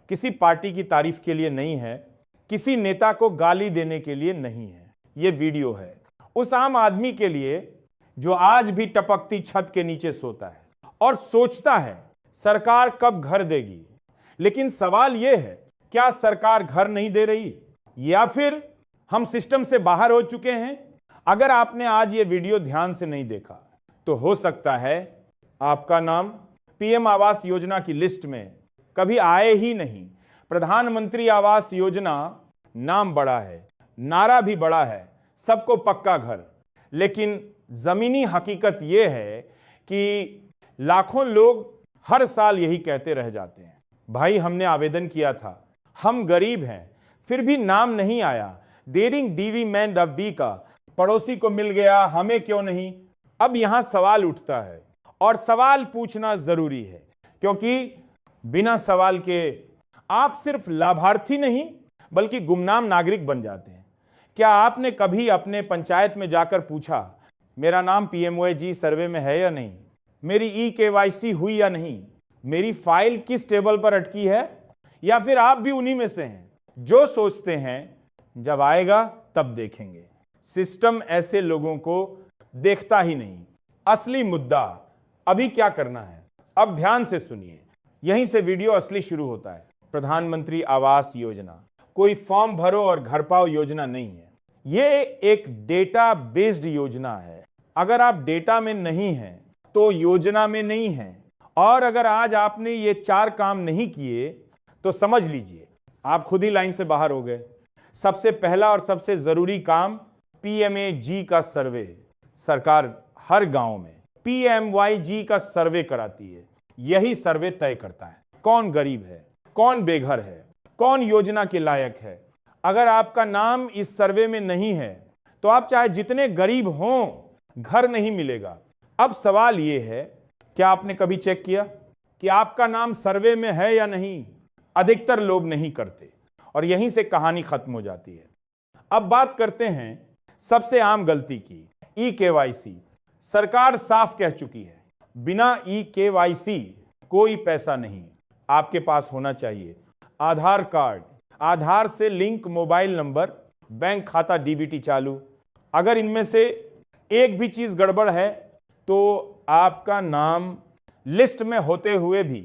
किसी पार्टी की तारीफ के लिए नहीं है, किसी नेता को गाली देने के लिए नहीं है। ये वीडियो है उस आम आदमी के लिए जो आज भी टपकती छत के नीचे सोता है और सोचता है सरकार कब घर देगी। लेकिन सवाल यह है, क्या सरकार घर नहीं दे रही या फिर हम सिस्टम से बाहर हो चुके हैं? अगर आपने आज ये वीडियो ध्यान से नहीं देखा तो हो सकता है आपका नाम पीएम आवास योजना की लिस्ट में कभी आए ही नहीं। प्रधानमंत्री आवास योजना नाम बड़ा है, नारा भी बड़ा है, सबको पक्का घर, लेकिन जमीनी हकीकत यह है कि लाखों लोग हर साल यही कहते रह जाते हैं, भाई हमने आवेदन किया था, हम गरीब हैं, फिर भी नाम नहीं आया। डेरिंग डीवी मैन डब्बी का पड़ोसी को मिल गया, हमें क्यों नहीं? अब यहां सवाल उठता है और सवाल पूछना जरूरी है, क्योंकि बिना सवाल के आप सिर्फ लाभार्थी नहीं बल्कि गुमनाम नागरिक बन जाते हैं। क्या आपने कभी अपने पंचायत में जाकर पूछा मेरा नाम पीएमओजी सर्वे में है या नहीं, मेरी ई-केवाईसी हुई या नहीं, मेरी फाइल किस टेबल पर अटकी है? या फिर आप भी उन्हीं में से हैं जो सोचते हैं जब आएगा तब देखेंगे। सिस्टम ऐसे लोगों को देखता ही नहीं। असली मुद्दा अभी क्या करना है, अब ध्यान से सुनिए, यहीं से वीडियो असली शुरू होता है। प्रधानमंत्री आवास योजना कोई फॉर्म भरो और घर पाओ योजना नहीं है, ये एक डेटा बेस्ड योजना है। अगर आप डेटा में नहीं हैं तो योजना में नहीं हैं, और अगर आज आपने ये 4 काम नहीं किए तो समझ लीजिए आप खुद ही लाइन से बाहर हो गए। सबसे पहला और सबसे जरूरी काम पीएमएजी का सर्वे। सरकार हर गांव में पीएमवाईजी का सर्वे कराती है। यही सर्वे तय करता है कौन गरीब है, कौन बेघर है, कौन योजना के लायक है। अगर आपका नाम इस सर्वे में नहीं है तो आप चाहे जितने गरीब हों, घर नहीं मिलेगा। अब सवाल यह है, क्या आपने कभी चेक किया कि आपका नाम सर्वे में है या नहीं? अधिकतर लोग नहीं करते और यहीं से कहानी खत्म हो जाती है। अब बात करते हैं सबसे आम गलती की, ई-केवाईसी। सरकार साफ कह चुकी है बिना ई-केवाईसी कोई पैसा नहीं। आपके पास होना चाहिए आधार कार्ड, आधार से लिंक मोबाइल नंबर, बैंक खाता डीबीटी चालू। अगर इनमें से एक भी चीज गड़बड़ है तो आपका नाम लिस्ट में होते हुए भी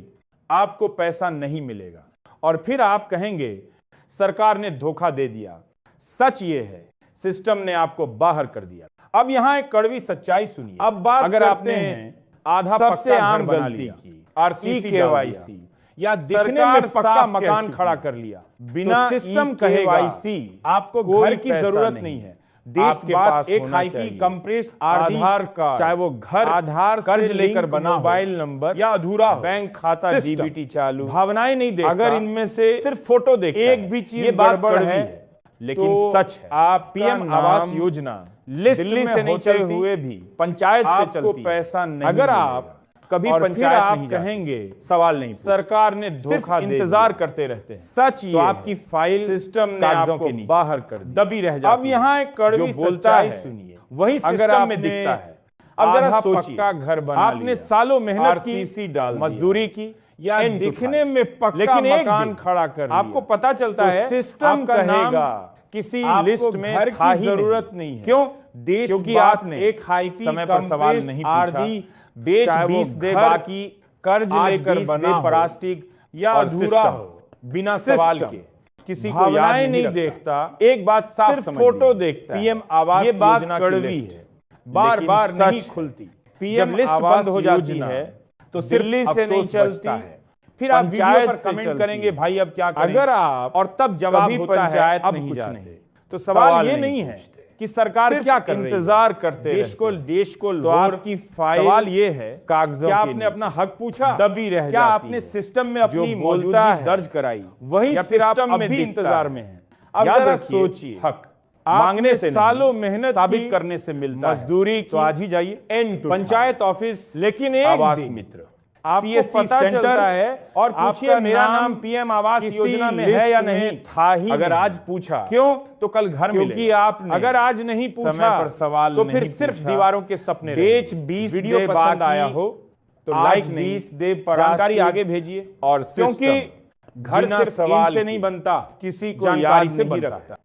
आपको पैसा नहीं मिलेगा और फिर आप कहेंगे सरकार ने धोखा दे दिया। सच ये है सिस्टम ने आपको बाहर कर दिया। अब यहां एक कड़वी सच्चाई सुनिए। अब बात अगर आपने आधा सबसे आम गलती की आरसीसी केवाईसी या दिखने में पक्का मकान खड़ा कर लिया बिना सिस्टम केवाईसी, आपको घर की जरूरत नहीं है। देश के पास एक हाईपी कंप्रेस आधार कार्ड, चाहे वो घर आधार कर्ज लेकर बना मोबाइल नंबर या अधूरा बैंक खाता डीबीटी चालू, भावनाएं नहीं देखता। अगर इनमें से सिर्फ फोटो देखता एक भी चीज गड़बड़ है, लेकिन तो सच है आप पीएम आवास योजना लिस्ट से नहीं चलते हुए भी पंचायत से चलती पैसा नहीं। अगर आप कभी पंचायत नहीं कहेंगे सवाल नहीं, सरकार ने धोखा दे, इंतजार करते रहते हैं। सच तो आपकी फाइल सिस्टम ने आपको बाहर कर दी, दबी रह जाती है। अब यहाँ एक कड़वी सच्चाई सुनिए, वही सिस्टम में दिखता है। अब जरा सोचिए, घर बना आपने सालों मेहनत की, मजदूरी की या दिखने में पक्का मकान खड़ा कर, आपको पता चलता है सिस्टम का नाम किसी लिस्ट में घर की जरूरत नहीं है। क्यों? देश क्योंकि आपने एक हाईपी समय पर सवाल नहीं पूछा, बेच 20 दे बाकी, कर्ज लेकर बना प्लास्टिक या अधूरा हो, बिना सवाल के, किसी को याद नहीं देखता। एक बात साफ समझ, फोटो देखता है। पीएम आवास योजना कड़वी है, बार बार नहीं खुलती। पीएम लिस्ट बंद हो जाती है तो दिल्ली से नहीं चलती है। फिर आप वीडियो पर कमेंट करेंगे भाई अब क्या करें? अगर आप और तब जवाब होता है अब नहीं जाते, तो सवाल ये नहीं है कि सरकार क्या कर रही है, इंतजार करते देश को तो आपकी फाइल, सवाल ये है कागजों क्या आपने अपना हक पूछा, दबी रह क्या आपने सिस्टम में अपनी मौजूदगी दर्ज कराई, वही सिस्टम में भी इंतजार में है। अब जरा सोचिए, हक मांगने से सालों मेहनत साबित करने से मिलता है, मजदूरी तो आज ही जाइए पंचायत ऑफिस, लेकिन आवास मित्र आपको पता चलता है और पूछिए मेरा नाम पीएम आवास योजना में है या नहीं, था ही अगर आज पूछा क्यों तो कल घर मिलेगा। क्योंकि आपने अगर आज नहीं पूछा पर सवाल तो फिर सिर्फ दीवारों के सपने। बेच 20 वीडियो पसंद आया हो तो लाइक 20 दे, जानकारी आगे भेजिए। और क्योंकि घर बिना सिर्फ सवाल ईंट से किए नहीं बनता, किसी को जानकारी याद से नहीं बनता रखता। है।